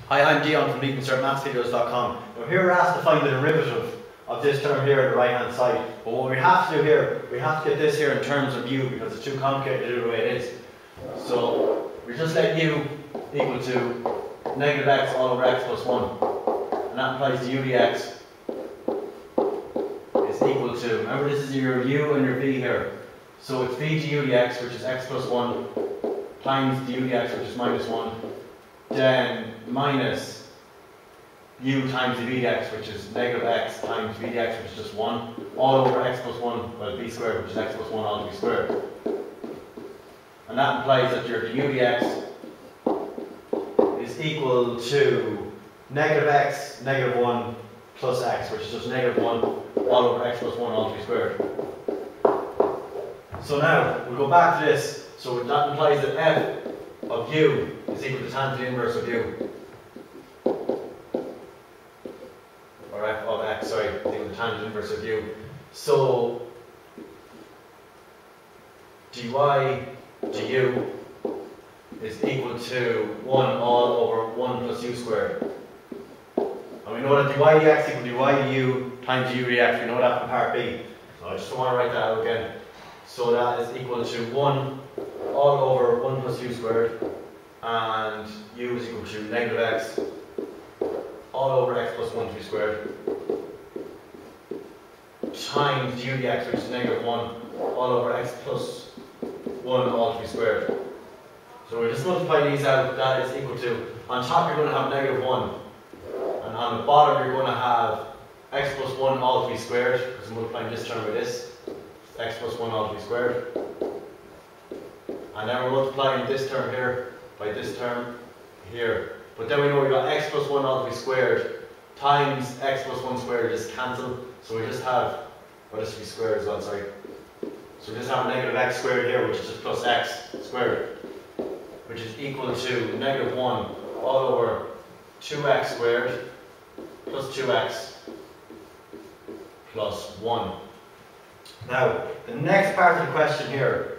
Hi, I'm Dion from CertMathsVideos.com. Now here we're asked to find the derivative of this term here on the right hand side. But what we have to do here, we have to get this here in terms of u because it's too complicated to do the way it is. So we just let u equal to negative x all over x plus 1. And that implies the u dx is equal to, remember this is your u and your v here. So it's v to u dx, which is x plus 1, times the u dx, which is minus 1. Then minus u times the v dx, which is negative x times v dx, which is just 1, all over x plus 1, well v squared, which is x plus 1 all to v squared. And that implies that your u dx is equal to negative x, negative 1 plus x, which is just negative 1 all over x plus 1 all to v squared. So now, we'll go back to this. So that implies that f of u is equal to tangent inverse of u. Or f of x, sorry, is equal to tangent inverse of u. So dy du is equal to 1 all over 1 plus u squared. And we know that dy dx equal to dy du times u dx. We know that from part B. So I just don't want to write that out again. So that is equal to 1 all over 1 plus u squared, and u is equal to negative x all over x plus 1 to be squared, times u dx, which is negative 1 all over x plus 1 all to be squared. So we just multiply these out. That is equal to, on top you're going to have negative 1, and on the bottom you're going to have x plus 1 all to be squared, because we're multiplying this term with this, x plus 1 all to be squared. And then we're multiplying this term here by this term here. But then we know we've got x plus 1 all to be squared times x plus 1 squared just cancel. So we just have, well, this will be squared as well, sorry. So we just have a negative x squared here, which is just plus x squared, which is equal to negative 1 all over 2x squared plus 2x plus 1. Now, the next part of the question here,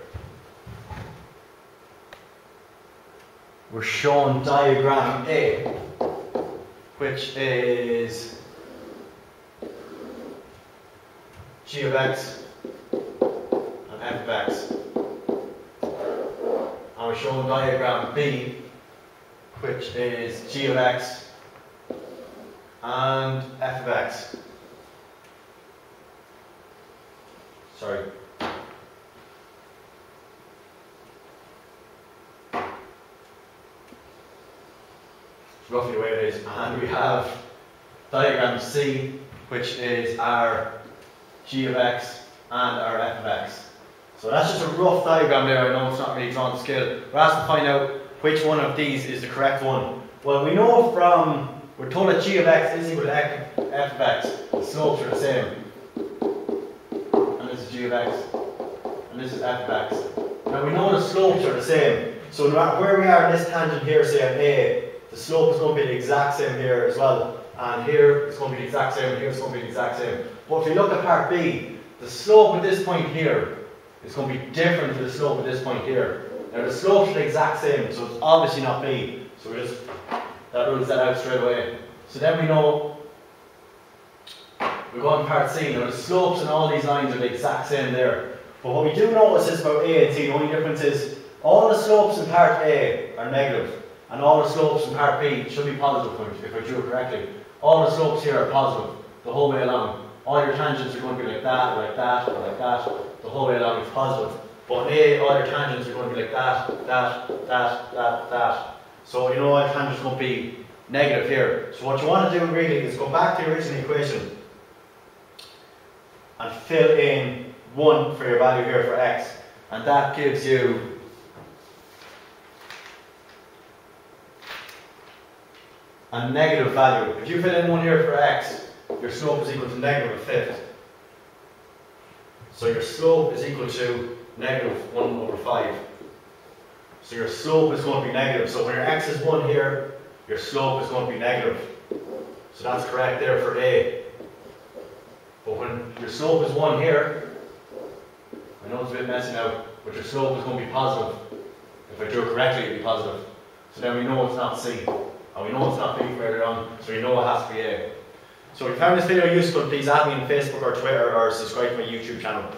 we're shown diagram A, which is g of x and f of x. And we're shown diagram B, which is g of x and f of x. Sorry. Roughly the way it is, and we have diagram C, which is our g of x and our f of x. So that's just a rough diagram there. I know it's not really drawn to scale. We're asked to find out which one of these is the correct one. Well, we know from, we're told that g of x is equal to f of x. The slopes are the same. And this is g of x, and this is f of x. Now we know the slopes are the same. So no matter where we are in this tangent here, say at A, the slope is going to be the exact same here as well, and here it's going to be the exact same, and here it's going to be the exact same. But if you look at part B, the slope at this point here is going to be different to the slope at this point here. Now the slopes are the exact same, so it's obviously not B. So that rules that out straight away. So then we know, we go on part C. Now the slopes and all these lines are the exact same there. But what we do notice is about A and C, the only difference is all the slopes in part A are negative. And all the slopes in part B should be positive if I drew it correctly. All the slopes here are positive the whole way along. All your tangents are going to be like that, or like that, or like that. The whole way along it's positive. But in A, all your tangents are going to be like that, that. So you know all your tangents are going to be negative here. So what you want to do really is go back to the original equation and fill in 1 for your value here for x. And that gives you a negative value. If you fill in 1 here for x, your slope is equal to negative a fifth. So your slope is equal to negative 1 over 5. So your slope is going to be negative. So when your x is 1 here, your slope is going to be negative. So that's correct there for A. But when your slope is 1 here, I know it's a bit messy now, but your slope is going to be positive. If I drew it correctly, it would be positive. So then we know it's not C. And we know it's not B further on, so we know it has to be A. So if you found this video useful, please add me on Facebook or Twitter or subscribe to my YouTube channel.